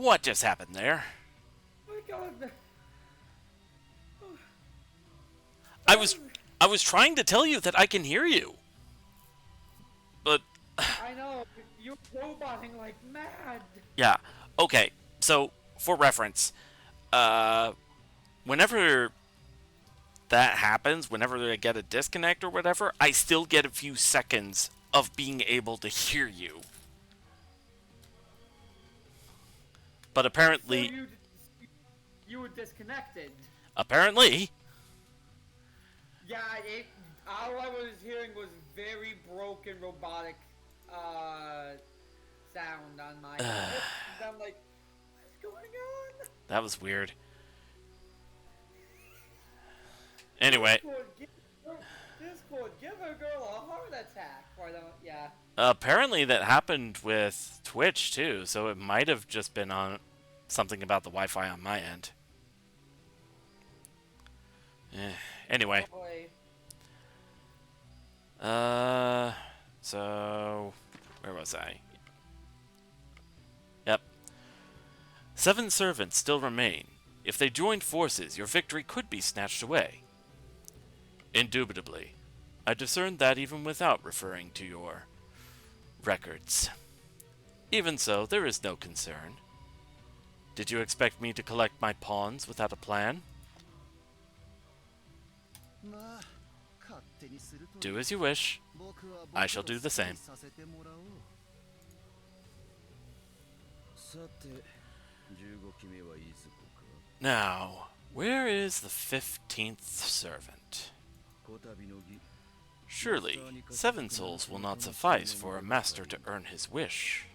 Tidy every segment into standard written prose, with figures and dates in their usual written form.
What just happened there? Oh my god. I was I was trying to tell you that I can hear you. But I know, you're roboting like mad. yeah. Okay. So, for reference, uh whenever that happens, whenever I get a disconnect or whatever, I still get a few seconds of being able to hear you. But So apparently, you were disconnected. apparently, Yeah, all I was hearing was very broken robotic uh sound on my end. I'm like, what's going on? that was weird. Anyway, Discord, give a girl a heart attack. Why don't? Yeah. apparently that happened with Twitch too, so it might have just been on something about the Wi-Fi on my end. Anyway, Oh boy. so where was I? Yep. 7 servants still remain. If they joined forces, your victory could be snatched away. Indubitably. I discerned that even without referring to your records. Even so, there is no concern. Did you expect me to collect my pawns without a plan? Do as you wish. I shall do the same. Now, where is the 15th servant? Surely, 7 souls will not suffice for a master to earn his wish.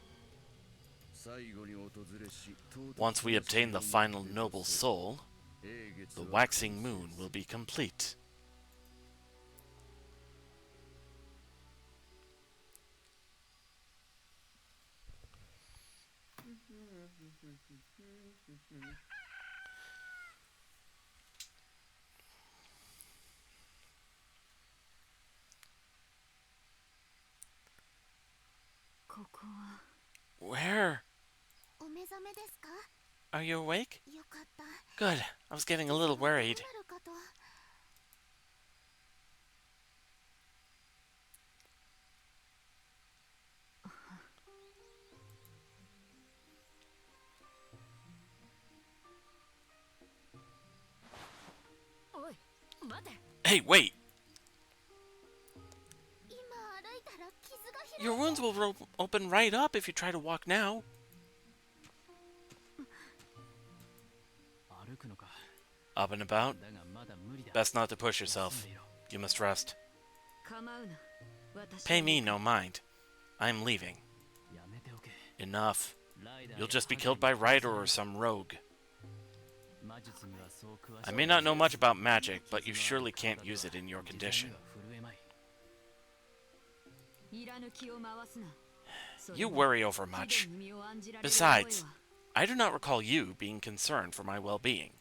Once we obtain the final noble soul, the waxing moon will be complete. Where? Are you awake? Good. I was getting a little worried. Hey, wait! Your wounds will open right up if you try to walk now. Up and about? Best not to push yourself. You must rest. Pay me no mind. I'm leaving. Enough. You'll just be killed by Ryder or some rogue. I may not know much about magic, but you surely can't use it in your condition. You worry over much. Besides, I do not recall you being concerned for my well-being.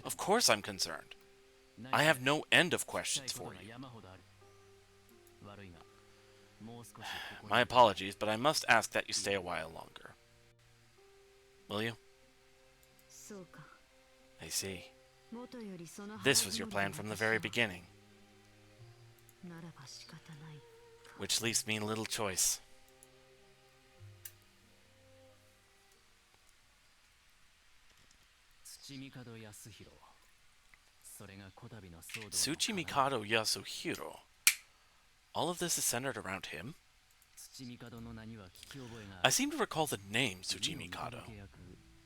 Of course I'm concerned. I have no end of questions for you. My apologies, but I must ask that you stay a while longer. Will you? I see. This was your plan from the very beginning. Which leaves me little choice. Tsuchimikado Yasuhiro. All of this is centered around him? I seem to recall the name Tsuchimikado.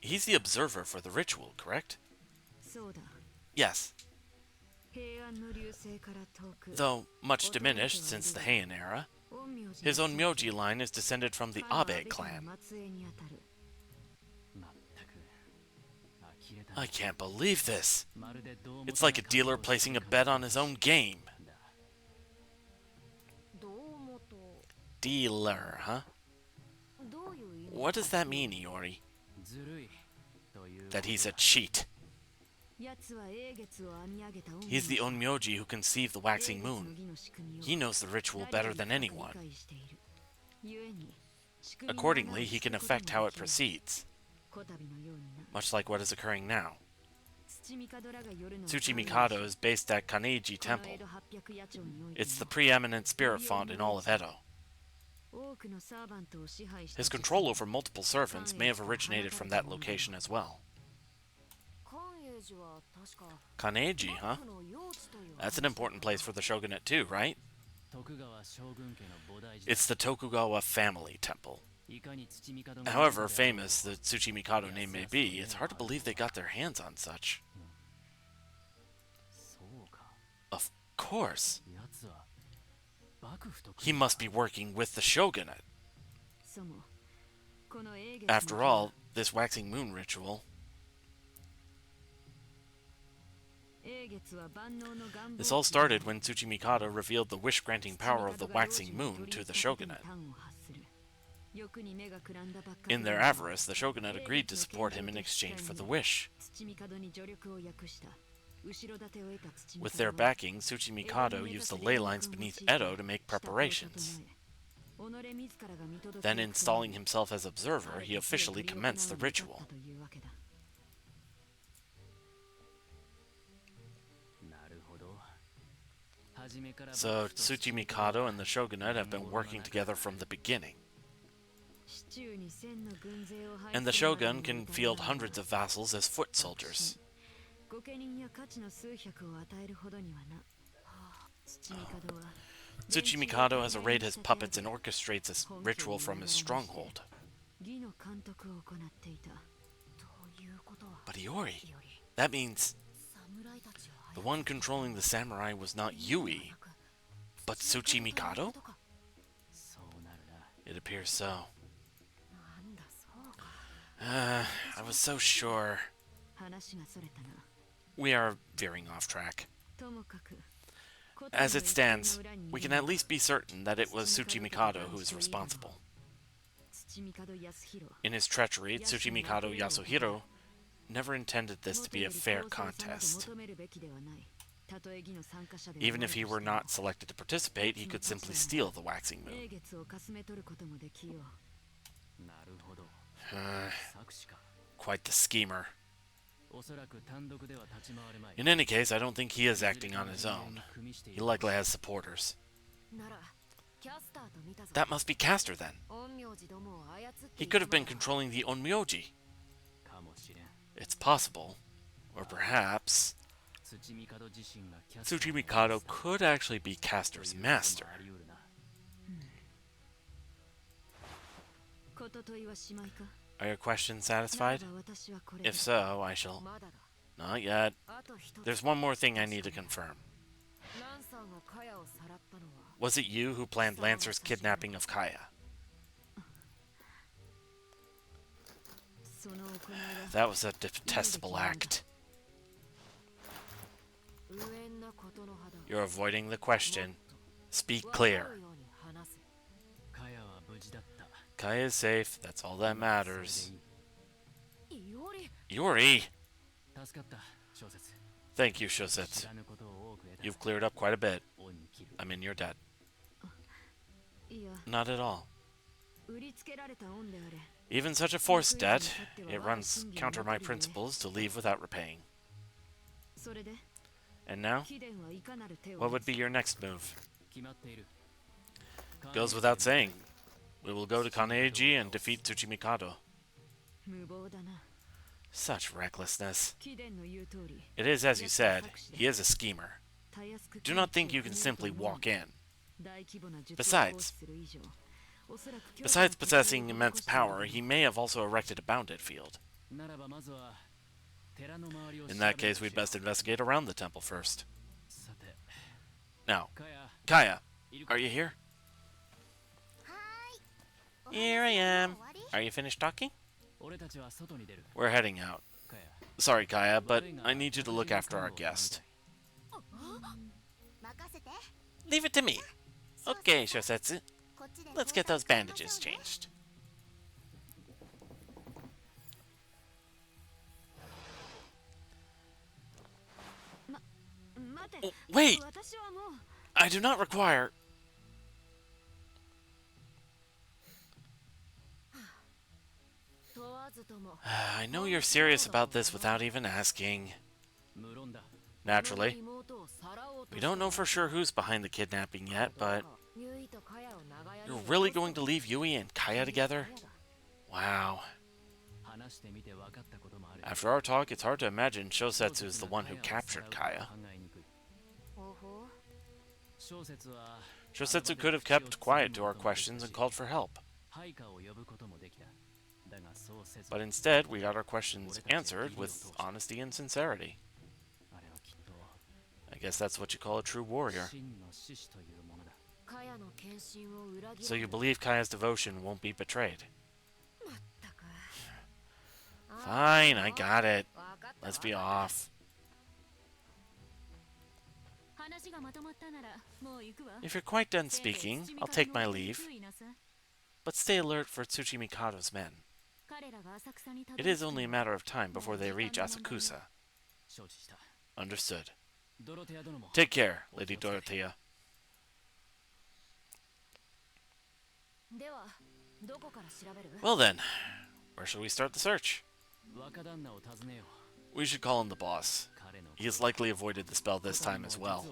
He's the observer for the ritual, correct? Yes. Though much diminished since the Heian era, his onmyoji line is descended from the Abe clan. I can't believe this. It's like a dealer placing a bet on his own game. Dealer, huh? What does that mean, Iori? That he's a cheat. He's the onmyoji who conceived the waxing moon. He knows the ritual better than anyone. Accordingly, he can affect how it proceeds, much like what is occurring now. Tsuchimikado is based at Kaneiji Temple. It's the preeminent spirit font in all of Edo. His control over multiple servants may have originated from that location as well. Kaneiji, huh? That's an important place for the shogunate too, right? It's the Tokugawa family temple. However famous the Tsuchimikado name may be, it's hard to believe they got their hands on such. Of course. He must be working with the shogunate. After all, this waxing moon ritual... This all started when Tsuchimikado revealed the wish-granting power of the waxing moon to the shogunate. In their avarice, the shogunate agreed to support him in exchange for the wish. With their backing, Tsuchimikado used the ley lines beneath Edo to make preparations. Then, installing himself as observer, he officially commenced the ritual. So, Tsuchimikado and the shogunate have been working together from the beginning. And the shogun can field hundreds of vassals as foot soldiers. Tsuchimikado has arrayed his puppets and orchestrates this ritual from his stronghold. But Iori, that means the one controlling the samurai was not Yui, but Tsuchimikado? It appears so. I was so sure. We are veering off track. As it stands, we can at least be certain that it was Tsuchimikado who is responsible. In his treachery, Tsuchimikado Yasuhiro never intended this to be a fair contest. Even if he were not selected to participate, he could simply steal the waxing moon. Quite the schemer. In any case, I don't think he is acting on his own. He likely has supporters. That must be Castor, then. He could have been controlling the Onmyoji. It's possible. Or perhaps... Tsuchimikado could actually be Castor's master. Are your questions satisfied? If so, I shall... Not yet. There's one more thing I need to confirm. Was it you who planned Lancer's kidnapping of Kaya? That was a detestable act. You're avoiding the question. Speak clear. Kaya is safe, that's all that matters. Iori! Thank you, Shosetsu. You've cleared up quite a bit. I'm in your debt. Not at all. Even such a forced debt, it runs counter my principles to leave without repaying. And now? What would be your next move? Goes without saying. We will go to Kaneiji and defeat Tsuchimikado. Such recklessness. It is as you said, he is a schemer. Do not think you can simply walk in. Besides possessing immense power, he may have also erected a bounded field. In that case, we'd best investigate around the temple first. Now, Kaya, are you here? Here I am. Are you finished talking? We're heading out. Sorry, Kaya, but I need you to look after our guest. Leave it to me. Okay, Shosetsu. Let's get those bandages changed. Oh, wait! I do not require... I know you're serious about this without even asking. Naturally. We don't know for sure who's behind the kidnapping yet, but... You're really going to leave Yui and Kaya together? Wow. After our talk, it's hard to imagine Shosetsu is the one who captured Kaya. Shosetsu could have kept quiet to our questions and called for help. But instead, we got our questions answered with honesty and sincerity. I guess that's what you call a true warrior. So you believe Kaya's devotion won't be betrayed? Fine, I got it. Let's be off. If you're quite done speaking, I'll take my leave. But stay alert for Tsuchimikado's men. It is only a matter of time before they reach Asakusa. Understood. Take care, Lady Dorothea. Well then, where shall we start the search? We should call in the boss. He has likely avoided the spell this time as well.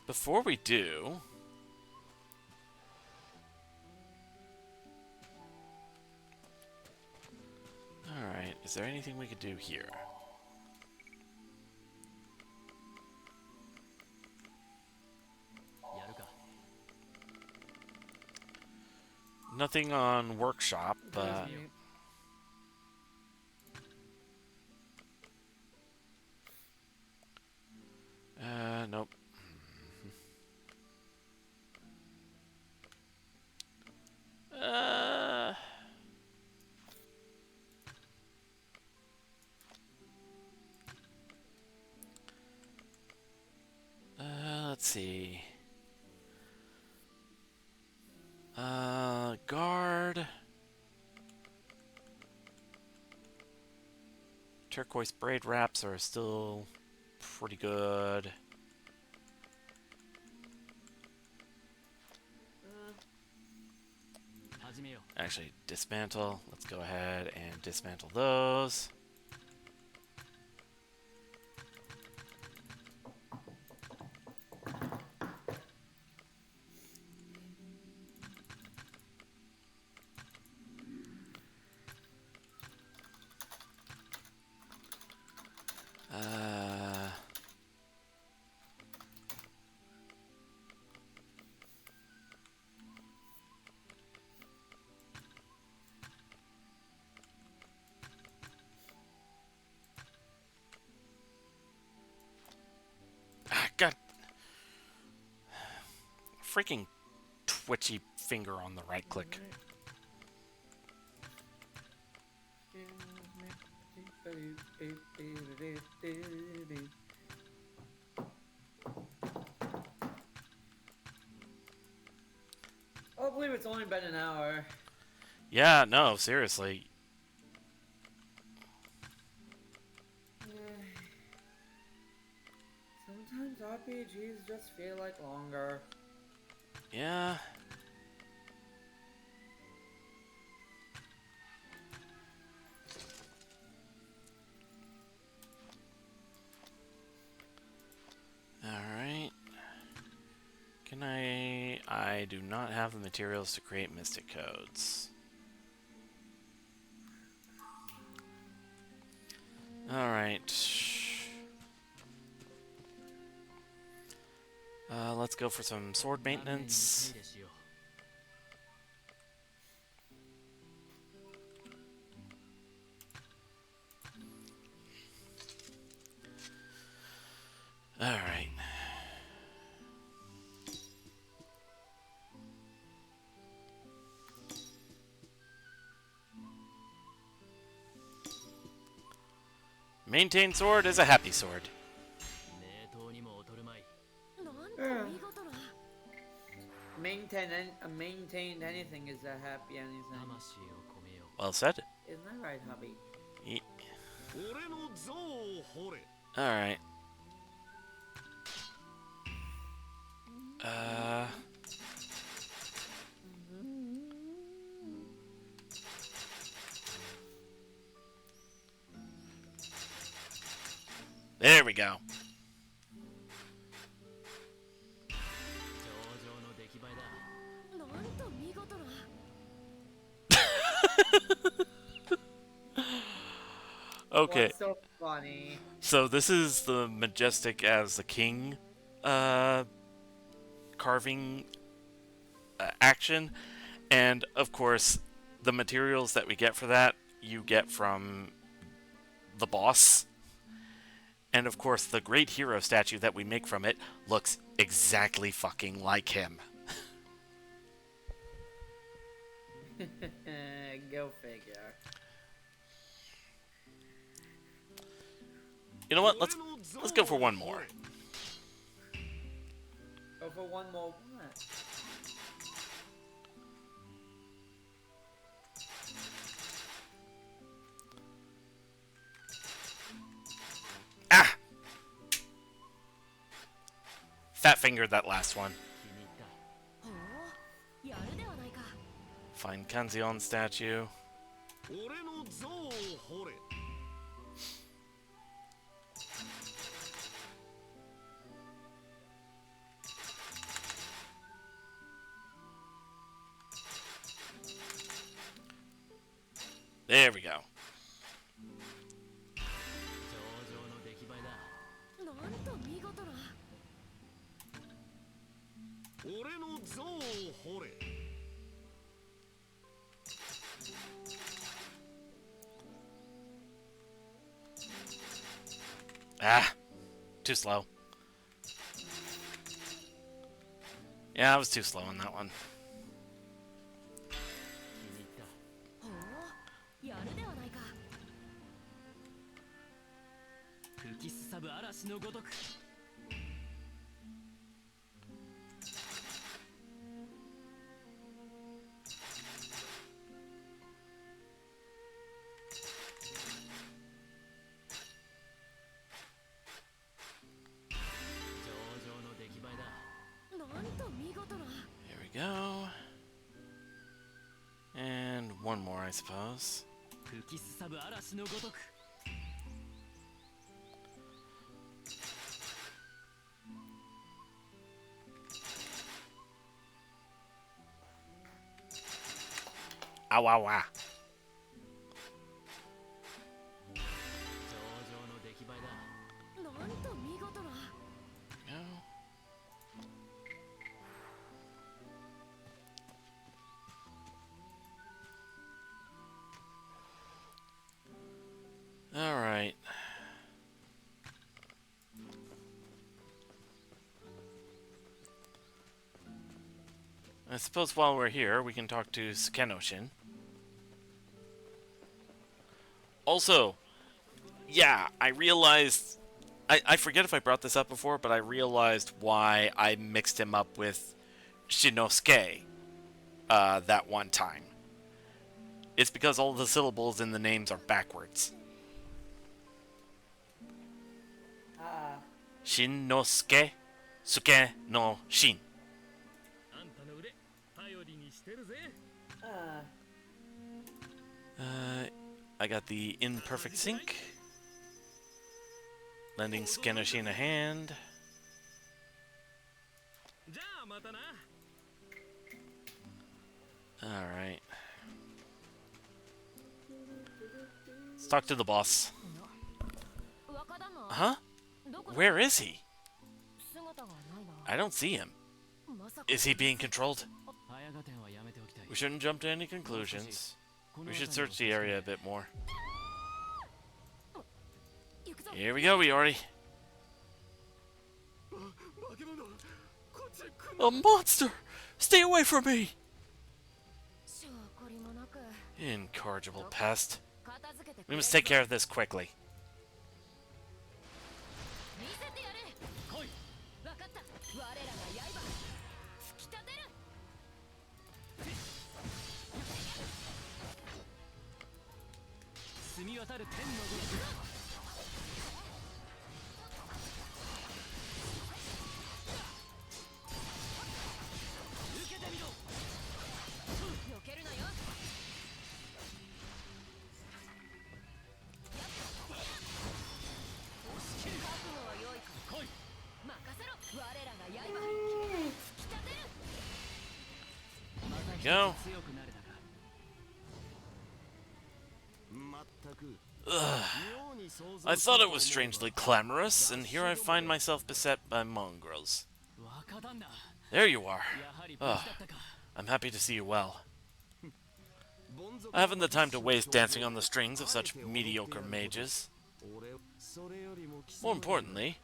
Before we do... Alright, is there anything we could do here? Nothing on workshop, but... Nope. Let's see. Guard. Turquoise braid wraps are still pretty good. Actually, dismantle. Let's go ahead and dismantle those. God. Freaking twitchy finger on the right click. I believe it's only been an hour. Yeah, no, seriously. Sometimes RPGs just feel like longer. Yeah. Alright. Can I do not have the materials to create mystic codes. Alright. Let's go for some sword maintenance. Alright. Maintain sword is a happy sword. Maintained anything is a happy anything. Well said. Isn't that right, hubby? Alright. There we go. Okay, What's so funny? so this is the majestic as the king carving action, and of course, the materials that we get for that you get from the boss. And of course, the great hero statue that we make from it looks exactly fucking like him. Go figure. You know what? Let's go for one more. Go for one more what? Ah! Fat fingered that last one. Find Kanzeon statue. There we go. Ah, too slow. Yeah, I was too slow on that one. Here we go. And one more, I suppose. Ow, ow, ow. Alright. I suppose while we're here, we can talk to Sukenoshin. Also, yeah, I realized... I forget if I brought this up before, but I realized why I mixed him up with Shinosuke that one time. It's because all the syllables in the names are backwards. Shinosuke, Suke no Shin. I got the imperfect sync. Lending Sukenoshin a hand. Alright. Let's talk to the boss. Huh? Where is he? I don't see him. Is he being controlled? We shouldn't jump to any conclusions. We should search the area a bit more. Here we go, Iori. A monster! Stay away from me! Incorrigible pest. We must take care of this quickly. go. Ugh. I thought it was strangely clamorous, and here I find myself beset by mongrels. There you are. Ugh. I'm happy to see you well. I haven't the time to waste dancing on the strings of such mediocre mages. More importantly,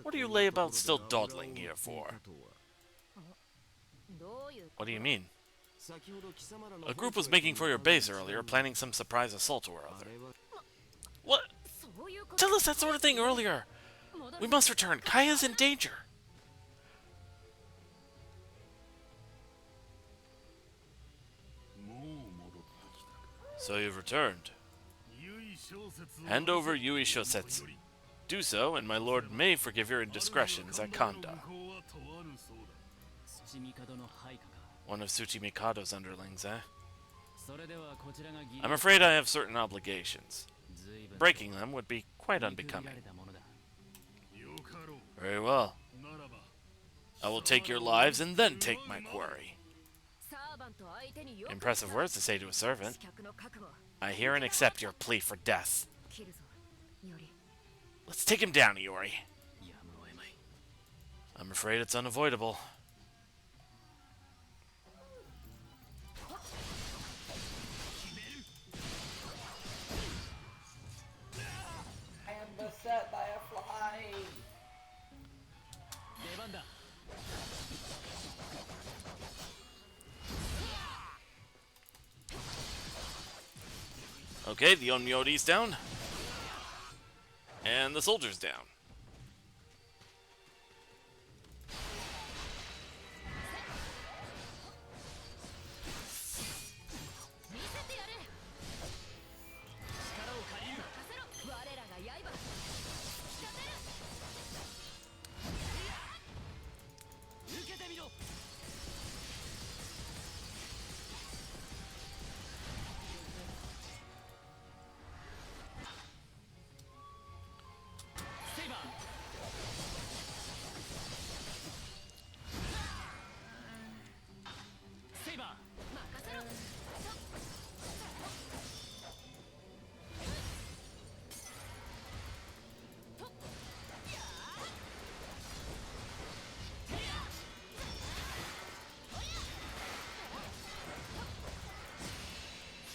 what do you lay about still dawdling here for? What do you mean? A group was making for your base earlier, planning some surprise assault or other. What? Tell us that sort of thing earlier! We must return. Kaya's in danger! So you've returned. Hand over Yui Shosetsu. Do so, and my lord may forgive your indiscretions at Kanda. One of Tsuchi Mikado's underlings, eh? I'm afraid I have certain obligations. Breaking them would be quite unbecoming. Very well. I will take your lives and then take my quarry. Impressive words to say to a servant. I hear and accept your plea for death. Let's take him down, Iori. I'm afraid it's unavoidable. I am beset by a fly. Okay, the Onmyoti's down. And the soldier's down.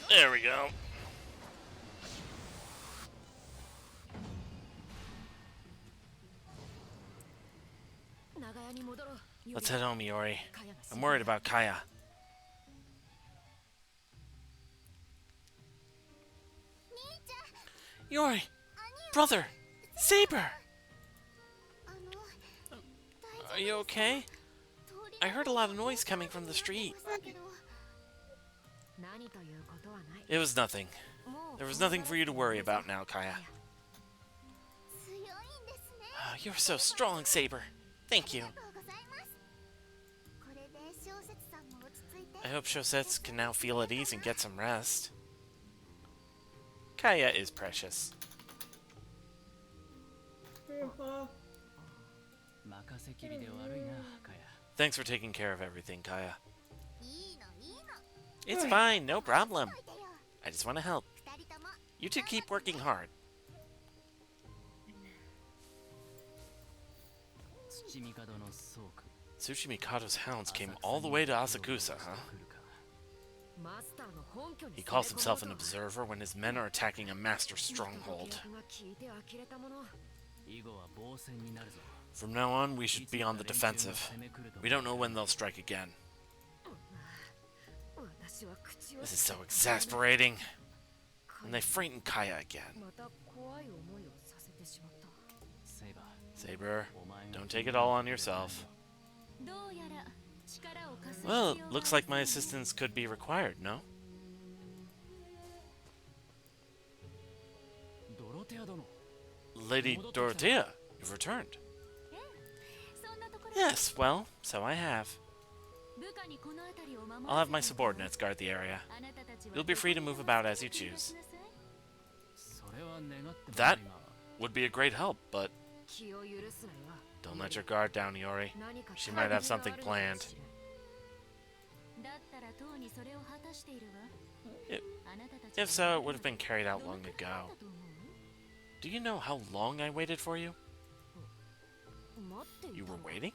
There we go. Let's head home, Iori. I'm worried about Kaya. Iori! Brother! Saber! Are you okay? I heard a lot of noise coming from the street. It was nothing. There was nothing for you to worry about now, Kaya. Oh, you're so strong, Saber. Thank you. I hope Shosetsu can now feel at ease and get some rest. Kaya is precious. Thanks for taking care of everything, Kaya. It's fine, no problem. I just want to help. You two keep working hard. Tsuchi Mikado's hounds came all the way to Asakusa, huh? He calls himself an observer when his men are attacking a master stronghold. From now on, we should be on the defensive. We don't know when they'll strike again. This is so exasperating. And they frighten Kaya again. Saber, don't take it all on yourself. Well, looks like my assistance could be required, no? Lady Dorothea, you've returned. Yes, well, so I have. I'll have my subordinates guard the area. You'll be free to move about as you choose. That would be a great help, but don't let your guard down, Iori. She might have something planned. If, if so, it would have been carried out long ago. Do you know how long I waited for you? You were waiting?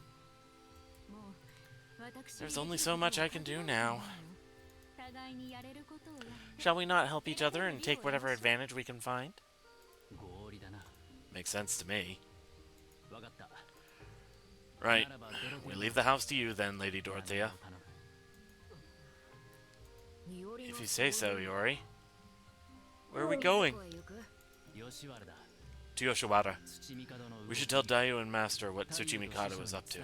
There's only so much I can do now. Shall we not help each other and take whatever advantage we can find? Makes sense to me. Right. We leave the house to you then, Lady Dorothea. If you say so, Yori. Where are we going? To Yoshiwara. We should tell Dayu and Master what Tsuchimikado is up to.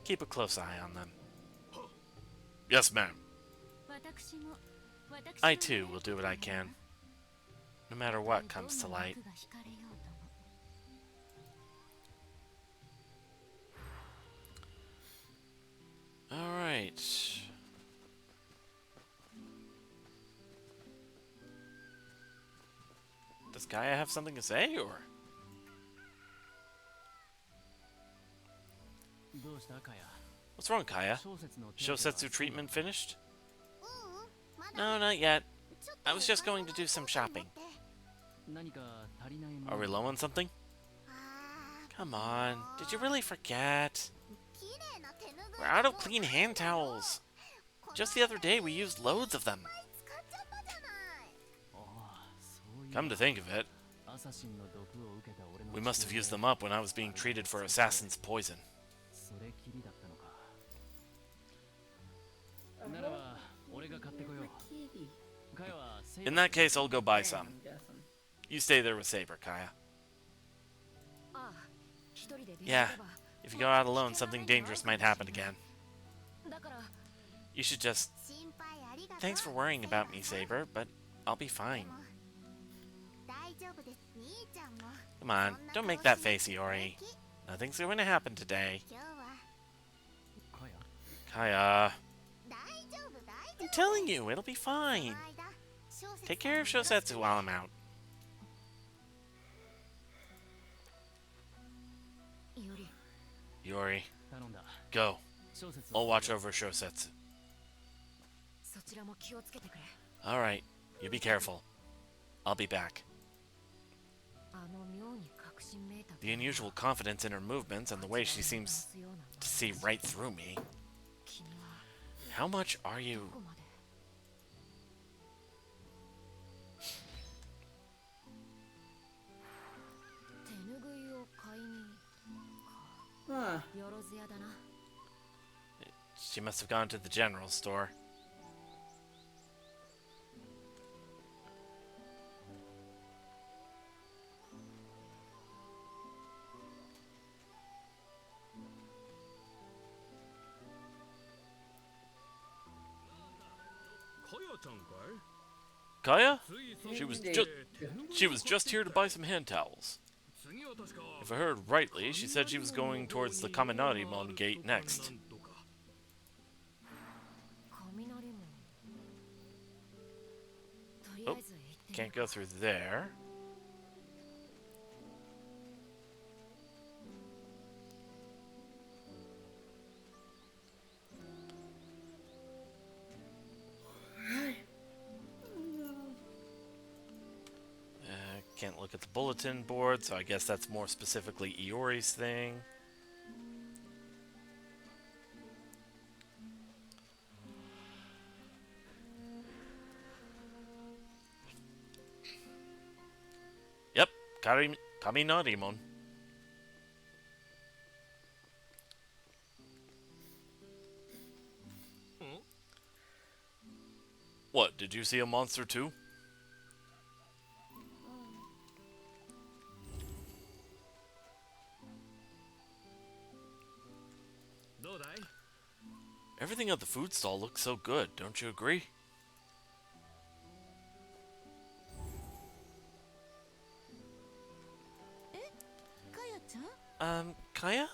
Keep a close eye on them. Yes, ma'am. I too will do what I can, no matter what comes to light. Alright. Does Kaya have something to say, or? What's wrong, Kaya? Shosetsu treatment finished? No, not yet. I was just going to do some shopping. Are we low on something? Come on, did you really forget? We're out of clean hand towels. Just the other day we used loads of them. Come to think of it, we must have used them up when I was being treated for assassin's poison. In that case, I'll go buy some. You stay there with Saber, Kaya. Yeah, if you go out alone, something dangerous might happen again. You should just... Thanks for worrying about me, Saber, but I'll be fine. Come on, don't make that face, Iori. Nothing's going to happen today. Kaya... I'm telling you, it'll be fine. Take care of Shosetsu while I'm out. Iori, go. I'll watch over Shosetsu. Alright, you be careful. I'll be back. The unusual confidence in her movements and the way she seems to see right through me. How much are you... Huh. She must have gone to the general store. Kaya? She was just here to buy some hand towels. If I heard rightly, she said she was going towards the Kaminarimon gate next. Oh, can't go through there. Can't look at the bulletin board, so I guess that's more specifically Iori's thing. Yep, Kaminarimon. What, did you see a monster too? Everything at the food stall looks so good, don't you agree? Kaya?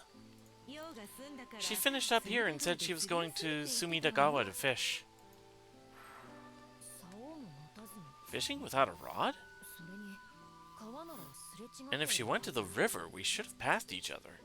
She finished up here and said she was going to Sumidagawa to fish. Fishing without a rod? And if she went to the river, we should have passed each other.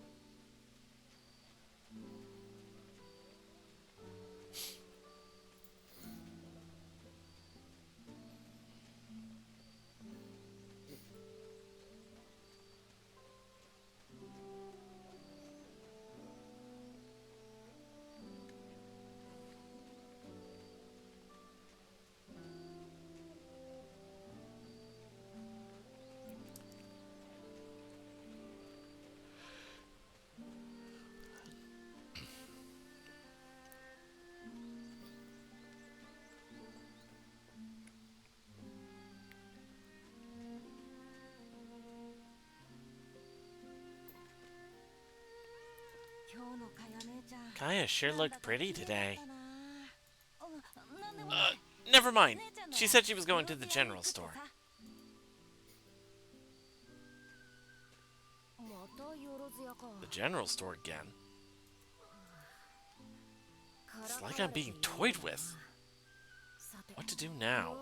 Kaya sure looked pretty today. Never mind. She said she was going to the general store. The general store again? It's like I'm being toyed with. What to do now?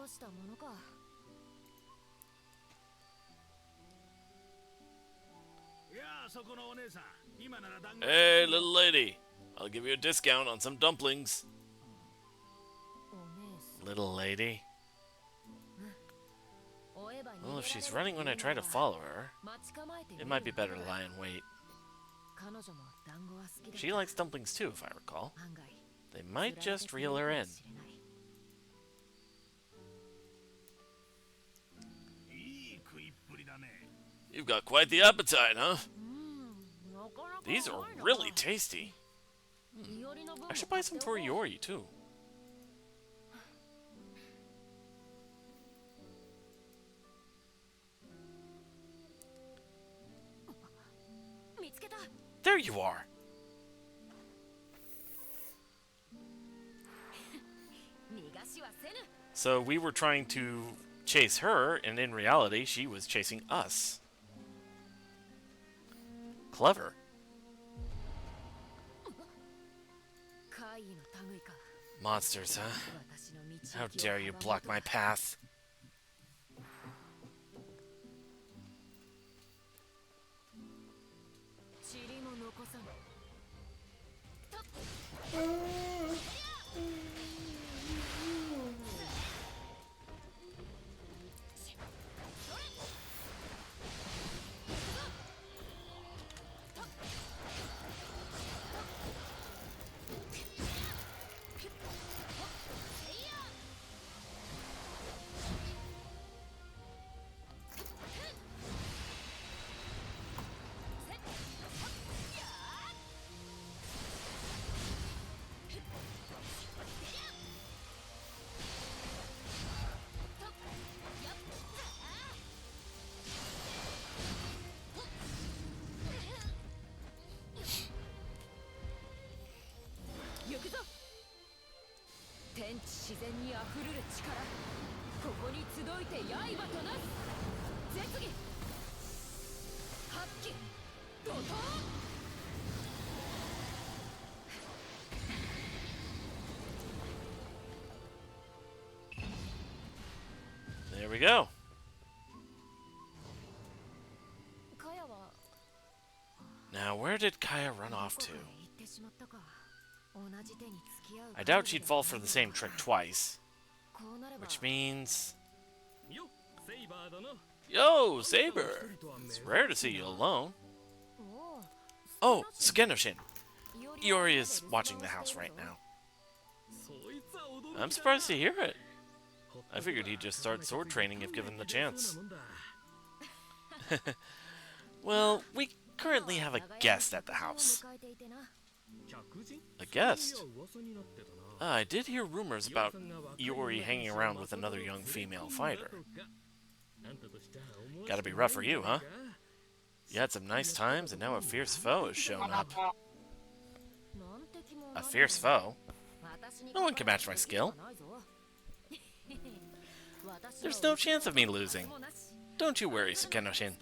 Hey, little lady. I'll give you a discount on some dumplings. Little lady. Well, if she's running when I try to follow her, it might be better to lie in wait. She likes dumplings too, if I recall. They might just reel her in. You've got quite the appetite, huh? These are really tasty. I should buy some for Iori, too. There you are! So we were trying to chase her, and in reality, she was chasing us. Clever. Monsters, huh? How dare you block my path? There we go. Now, where did Kaya run off to? I doubt she'd fall for the same trick twice. Which means... Yo, Saber! It's rare to see you alone. Oh, Sugeno-shin. Iori is watching the house right now. I'm surprised to hear it. I figured he'd just start sword training if given the chance. Well, we currently have a guest at the house. A guest? I did hear rumors about Iori hanging around with another young female fighter. Gotta be rough for you, huh? You had some nice times, and now a fierce foe has shown up. A fierce foe? No one can match my skill. There's no chance of me losing. Don't you worry, Sugeno-shin.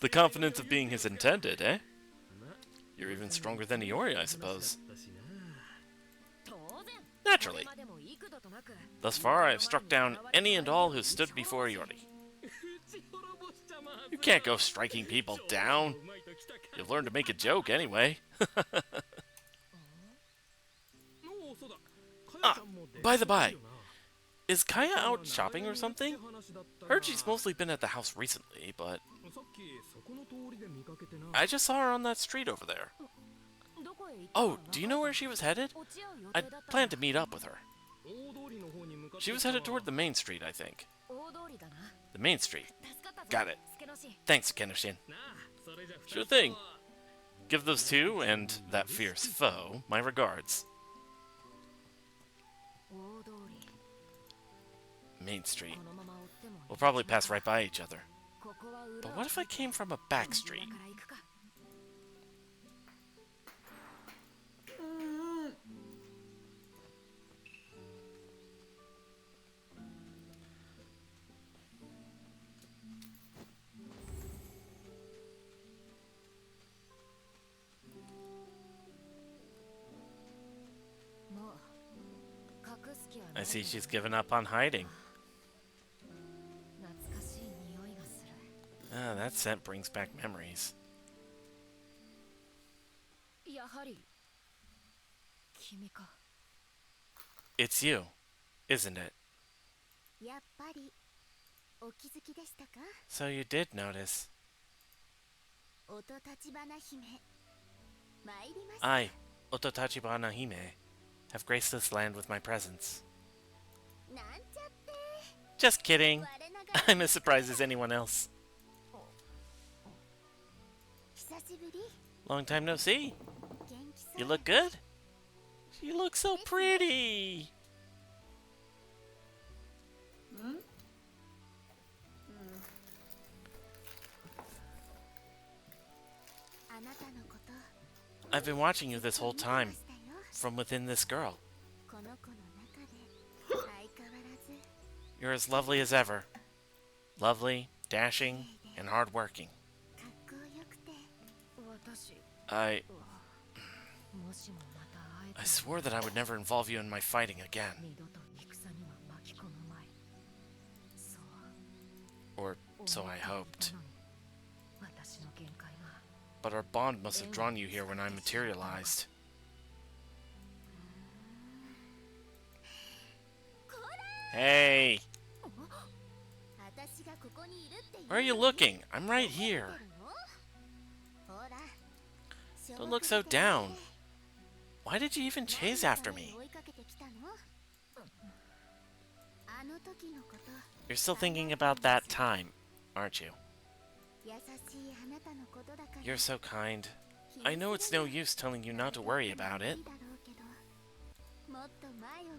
The confidence of being his intended, eh? You're even stronger than Iori, I suppose. Naturally. Thus far, I have struck down any and all who stood before Iori. You can't go striking people down. You've learned to make a joke anyway. Ah, by the by, is Kaya out shopping or something? Heard she's mostly been at the house recently, but I just saw her on that street over there. Oh, do you know where she was headed? I'd planned to meet up with her. She was headed toward the main street, I think. The main street. Got it. Thanks, Sugeno-shin. Sure thing. Give those two, and that fierce foe, my regards. Main Street. We'll probably pass right by each other. But what if I came from a back street? I see she's given up on hiding. Ah, that scent brings back memories. It's you, isn't it? So you did notice. I, Ototachibana Hime, have graced this land with my presence. Just kidding. I'm as surprised as anyone else. Long time no see. You look good. You look so pretty. I've been watching you this whole time, from within this girl. You're as lovely as ever. Lovely, dashing, and hardworking. I swore that I would never involve you in my fighting again. Or so I hoped. But our bond must have drawn you here when I materialized. Hey! Where are you looking? I'm right here. Don't look so down. Why did you even chase after me? You're still thinking about that time, aren't you? You're so kind. I know it's no use telling you not to worry about it.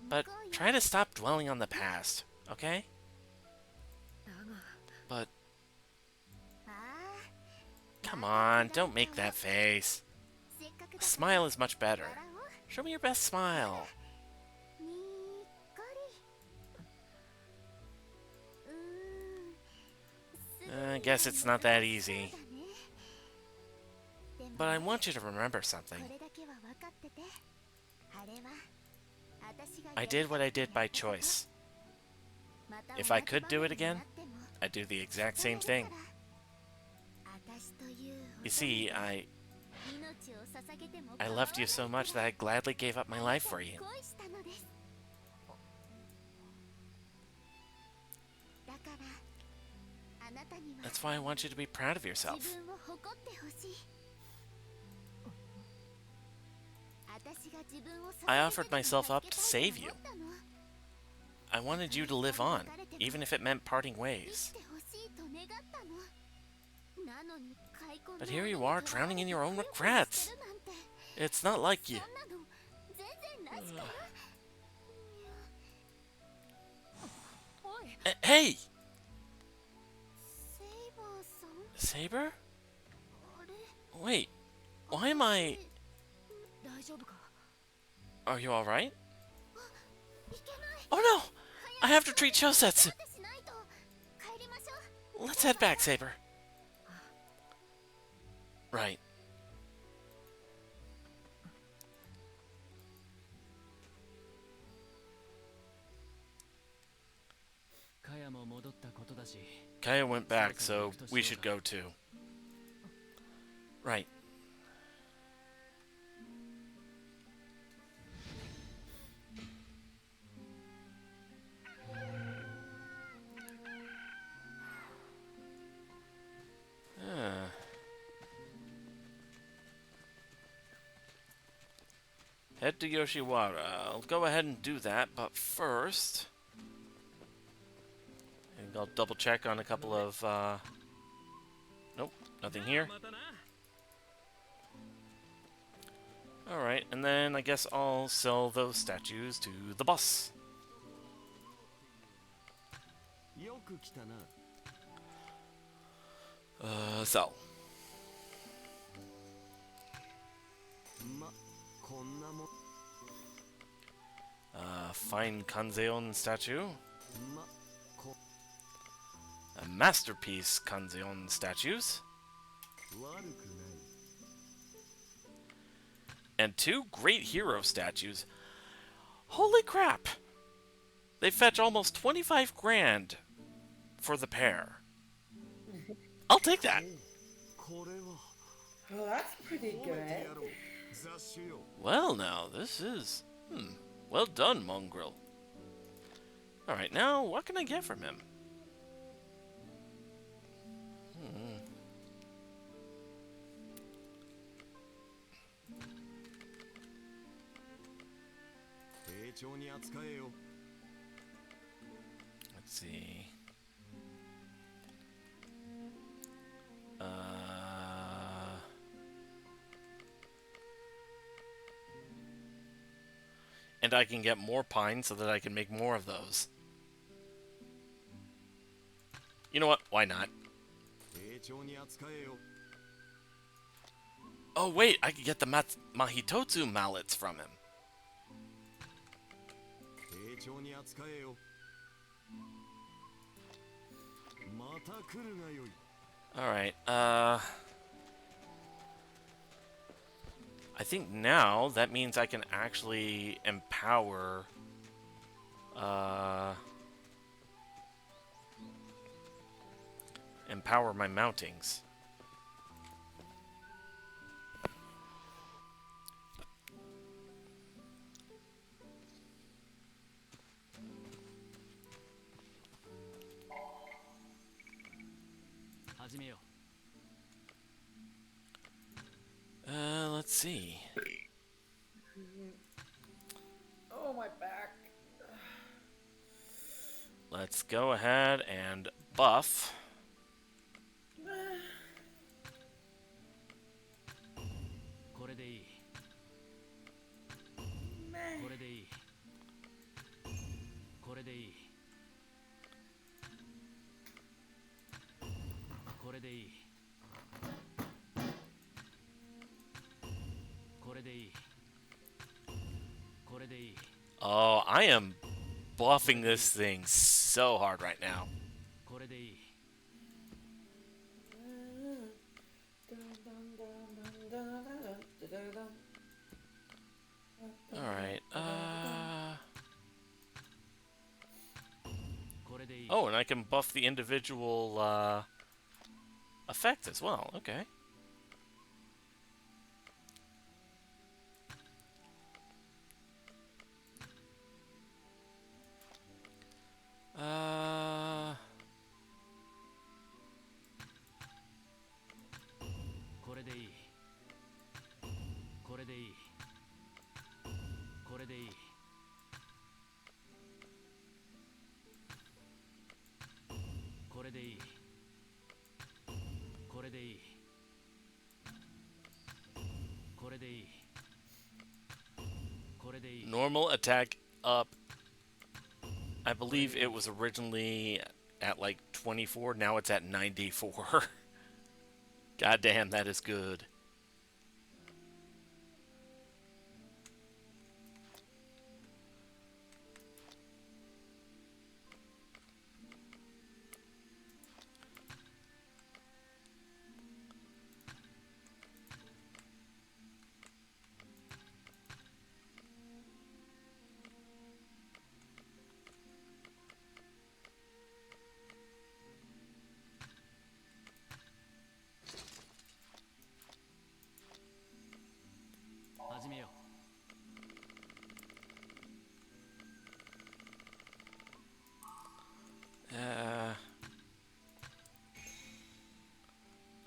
But try to stop dwelling on the past, okay? But... Come on, don't make that face. A smile is much better. Show me your best smile. I guess it's not that easy. But I want you to remember something. I did what I did by choice. If I could do it again, I'd do the exact same thing. You see, I loved you so much that I gladly gave up my life for you. That's why I want you to be proud of yourself. I offered myself up to save you. I wanted you to live on, even if it meant parting ways. But here you are, drowning in your own regrets. It's not like you. Hey! Saber? Wait, why am I... Are you alright? Oh no! I have to treat Chosetsu! Let's head back, Saber. Right. Kaya went back, so we should go too. Right. Head to Yoshiwara. I'll go ahead and do that, but first... I'll double check on a couple of, Nope, nothing here. Alright, and then I guess I'll sell those statues to the boss. Sell. Fine Kanzeon statue. A masterpiece Kanzeon statues. And 2 great hero statues. Holy crap! They fetch almost 25 grand for the pair. I'll take that. Well, that's pretty good. Well, now, this is... Well done, Mongrel. Alright, now, what can I get from him? Let's see. And I can get more pine so that I can make more of those. You know what? Why not? Oh, wait, I could get the Mahitotsu mallets from him. Alright, I think now that means I can actually empower, empower my mountings. Let's see. Oh, my back. Let's go ahead and buff. Oh, I am buffing this thing so hard right now. Alright, oh, and I can buff the individual, effects as well. Okay. Normal attack up. I believe it was originally at like 24. Now it's at 94. God damn, that is good.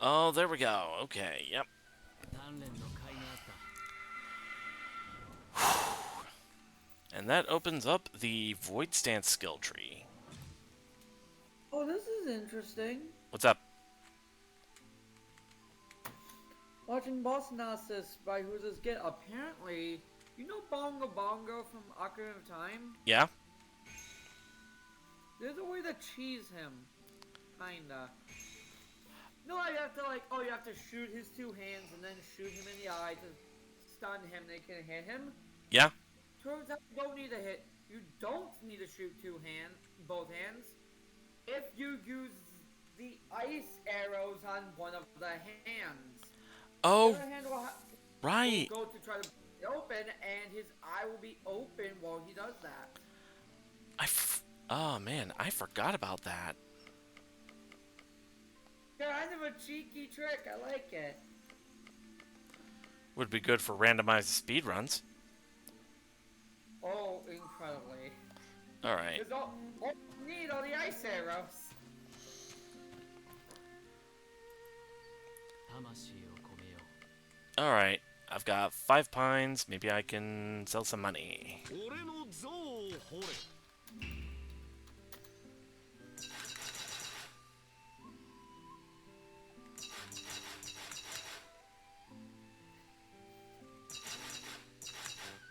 Oh, there we go. Okay, yep. And that opens up the Void Stance skill tree. Oh, this is interesting. What's up? Watching boss analysis by Who's This Get. Apparently, you know Bongo Bongo from Ocarina of Time? Yeah? There's a way to cheese him. Kinda. No, you have to you have to shoot his two hands and then shoot him in the eye to stun him. They can hit him. Yeah? Turns out you don't need to hit. You don't need to shoot both hands. If you use the ice arrows on one of the hands. Oh, the other hand right. will go to try to open, and his eye will be open while he does that. I Oh man, I forgot about that. Kind of a cheeky trick. I like it. Would be good for randomized speedruns. Oh, incredibly. Alright. Because all you need are the ice arrows. Alright. I've got 5 pines. Maybe I can sell some money.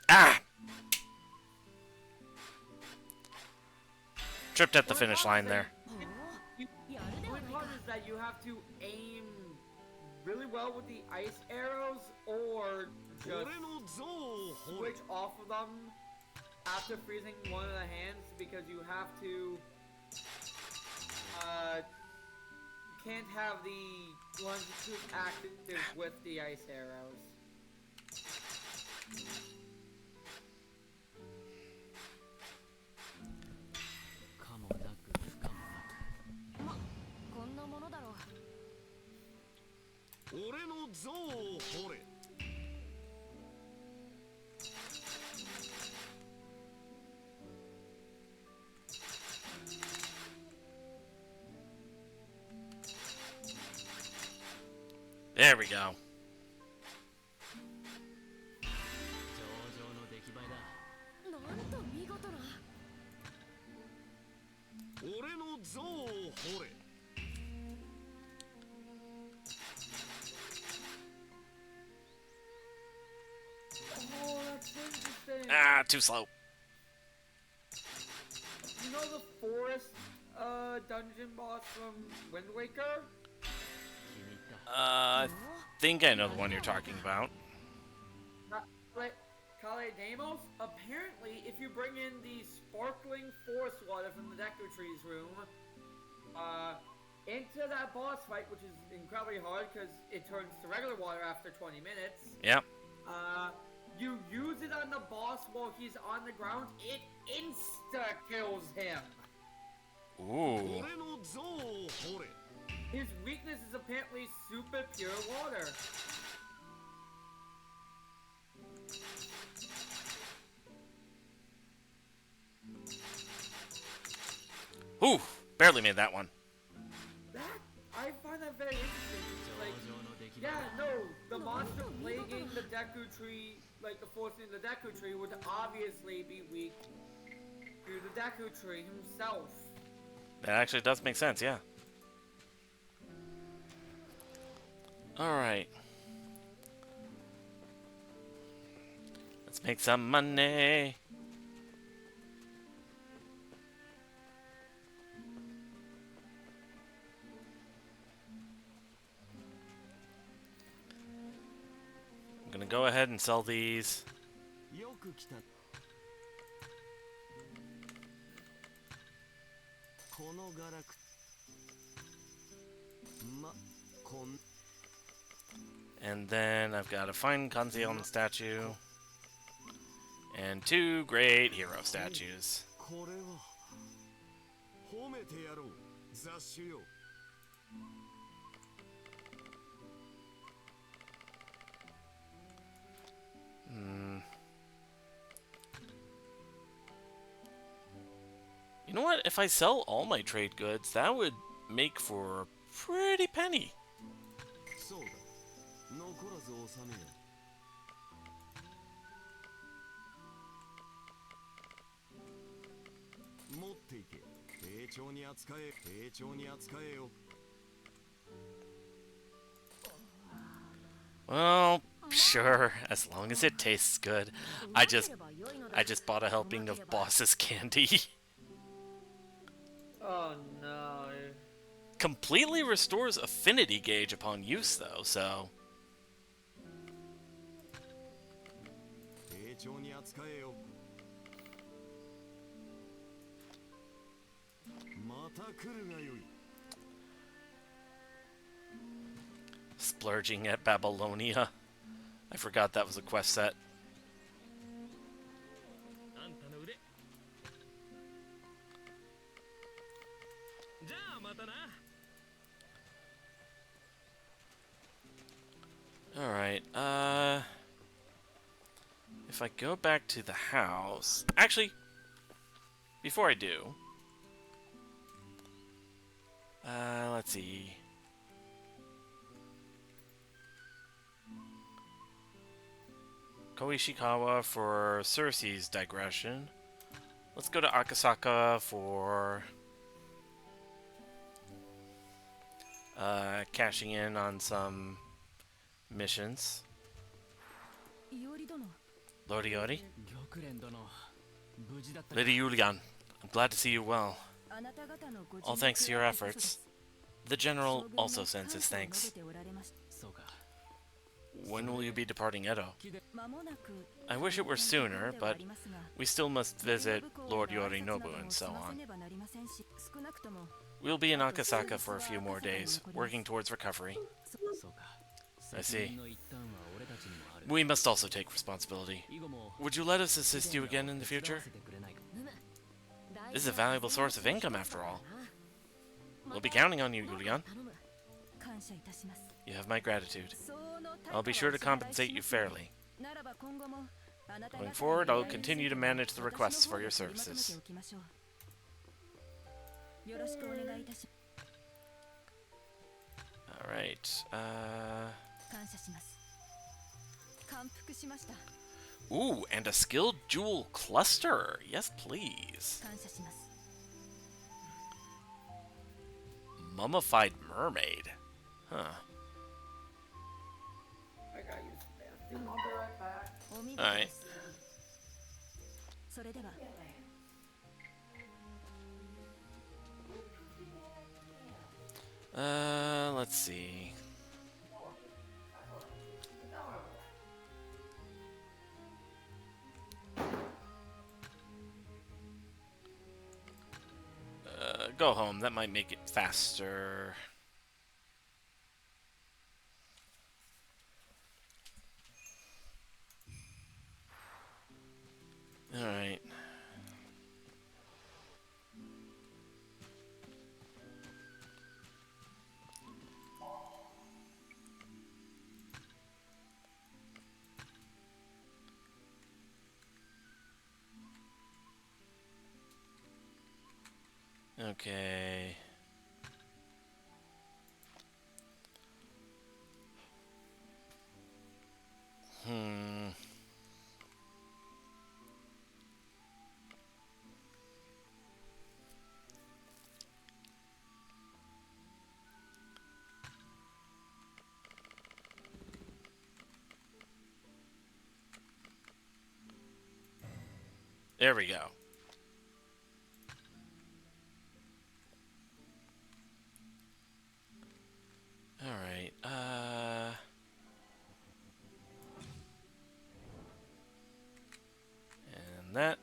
Ah! Tripped at the finish line there. The only part is that you have to aim really well with the ice arrows or just switch off of them after freezing one of the hands because you have to can't have the longitude active with the ice arrows. There we go. Oh, that's interesting. Ah, too slow. You know the forest dungeon boss from Wind Waker? I think I know the one you're talking about. Kale Demos? Apparently, if you bring in the sparkling forest water from the Deku Trees room, into that boss fight, which is incredibly hard because it turns to regular water after 20 minutes. Yep. You use it on the boss while he's on the ground, it insta-kills him. Ooh. His weakness is apparently super pure water. Ooh, barely made that one. I find that very interesting. Like, yeah, no, the monster plaguing the Deku Tree, like the force in the Deku Tree, would obviously be weak to the Deku Tree himself. That actually does make sense, yeah. Alright. Let's make some money. I'm gonna go ahead and sell these. And then I've got a fine Kanzeon statue. And 2 great hero statues. You know what? If I sell all my trade goods, that would make for a pretty penny. Well, sure, as long as it tastes good. I just bought a helping of Boss's candy. Oh no. Completely restores affinity gauge upon use though, so splurging at Babylonia. I forgot that was a quest set. Alright, if I go back to the house... Actually, before I do... let's see... Koishikawa for Cersei's digression. Let's go to Akasaka for... cashing in on some missions. Lord Iori? Lady Yulian, I'm glad to see you well. All thanks to your efforts. The General also sends his thanks. When will you be departing Edo? I wish it were sooner, but we still must visit Lord Yorinobu and so on. We'll be in Akasaka for a few more days, working towards recovery. I see. We must also take responsibility. Would you let us assist you again in the future? This is a valuable source of income, after all. We'll be counting on you, Yulian. You have my gratitude. I'll be sure to compensate you fairly. Going forward, I'll continue to manage the requests for your services. Alright, Ooh, and a skilled jewel cluster! Yes, please. Mummified mermaid. Huh. I gotta use the bathroom. I'll be right back. Alright. Let's see. Go home. That might make it faster. Alright. Okay. There we go. Alright, and that.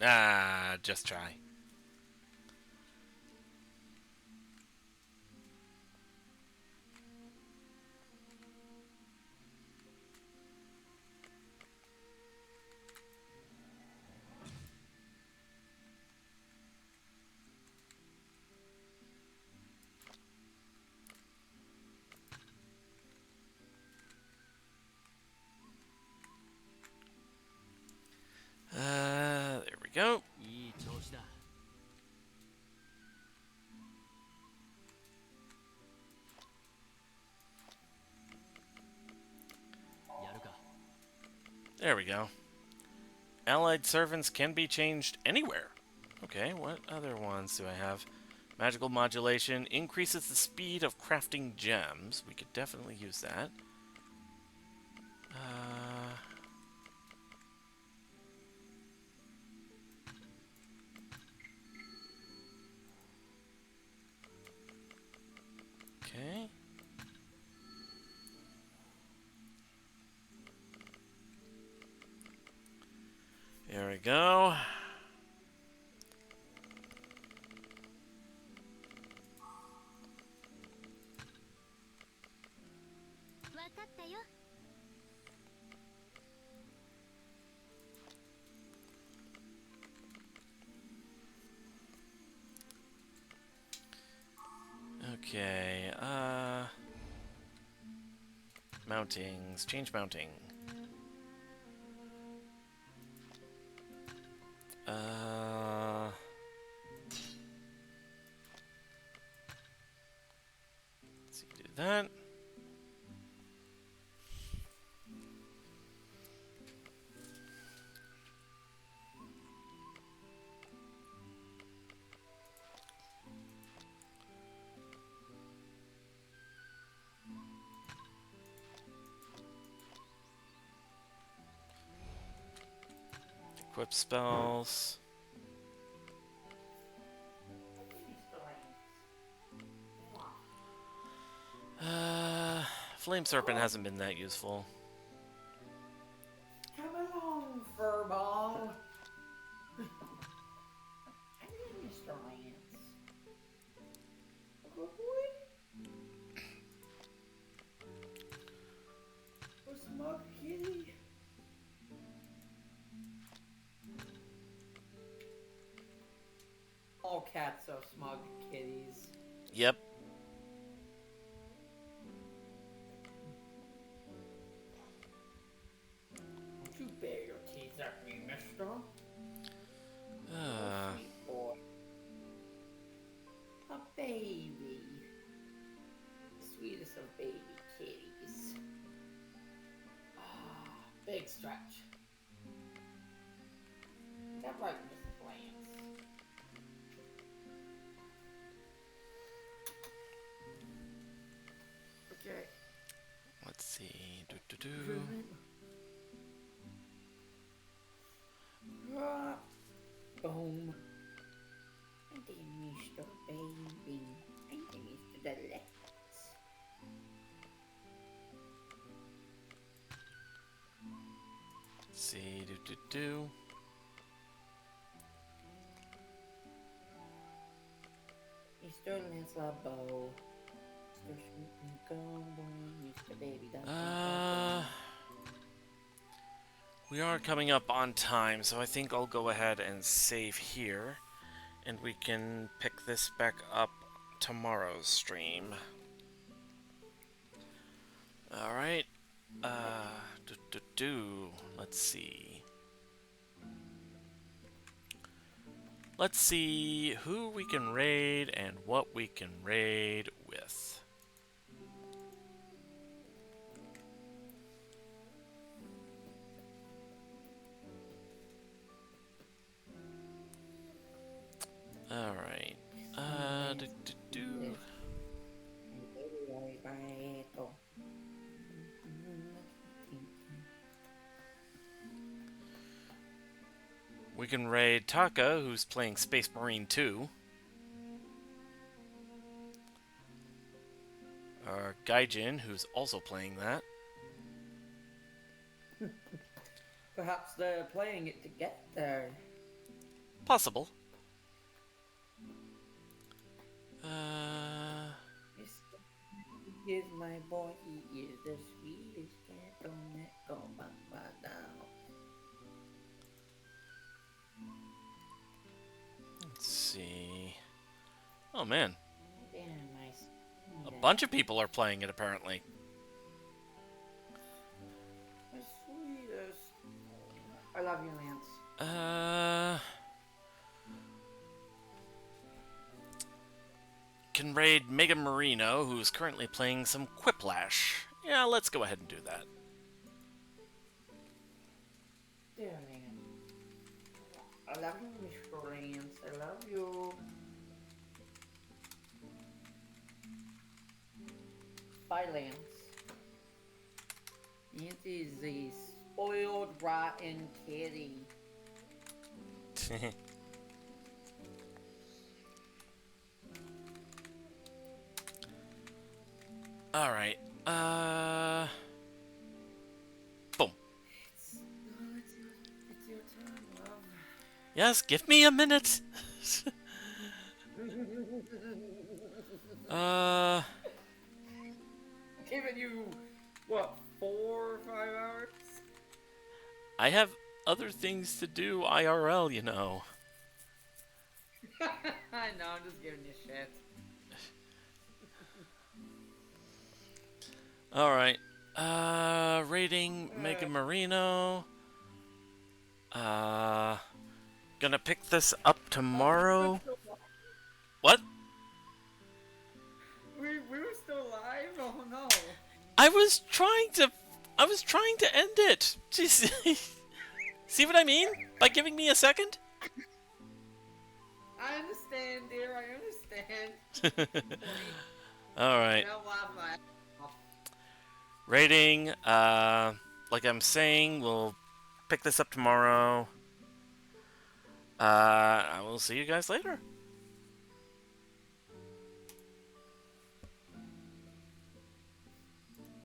Ah, just try. There we go. There we go. Allied servants can be changed anywhere. Okay, what other ones do I have? Magical modulation increases the speed of crafting gems. We could definitely use that. Okay. There we go. Okay, mountings. Change mounting. Let's see, do that. Equip spells. Flame Serpent hasn't been that useful. Come along, Furball. I need Mr. Lance. Good boy. A smug kitty. All cats are smug kitties. Yep. Don't you bare your teeth at me, mister. Uh, Sweet boy. A baby. Sweetest of baby kitties. Ah, big stretch. Is that right, Mrs. Lance? Okay. let's see. Do. Boom. And then Mr. Baby. And then Mr. Deluxe. Let's see. Do. Mr. Lancelot Bow. Mr. Sweet and Gumbo. Mr. Baby Duck. We are coming up on time, so I think I'll go ahead and save here, and we can pick this back up tomorrow's stream. Alright. Let's see. Let's see who we can raid and what we can raid with. Alright. We can raid Taka, who's playing Space Marine 2. Gaijin, who's also playing that. Perhaps they're playing it together. Possible. Here's my boy, he is the sweetest cat on that go down. Let's see. Oh man, Damn, nice. a bunch of people are playing it apparently. The sweetest. I love you, Lance. Can raid Mega Marino, who's currently playing some Quiplash. Yeah, let's go ahead and do that. Dear man. I love you, Mr. Lance. I love you. Bye, Lance. Lance is a spoiled, rotten kitty. Alright, boom. It's your turn, love. Yes, give me a minute. Giving you, what, 4 or 5 hours? I have other things to do IRL, you know. I know, I'm just giving you shit. All right. Rating Mega Uh, Marino. Uh, gonna pick this up we were tomorrow. still What? we were still live. Oh no. I was trying to. I was trying to end it. Jeez. See what I mean? By giving me a second? I understand, dear. I understand. Funny. Alright. Now laugh my ass off. Rating, like I'm saying, we'll pick this up tomorrow. I will see you guys later.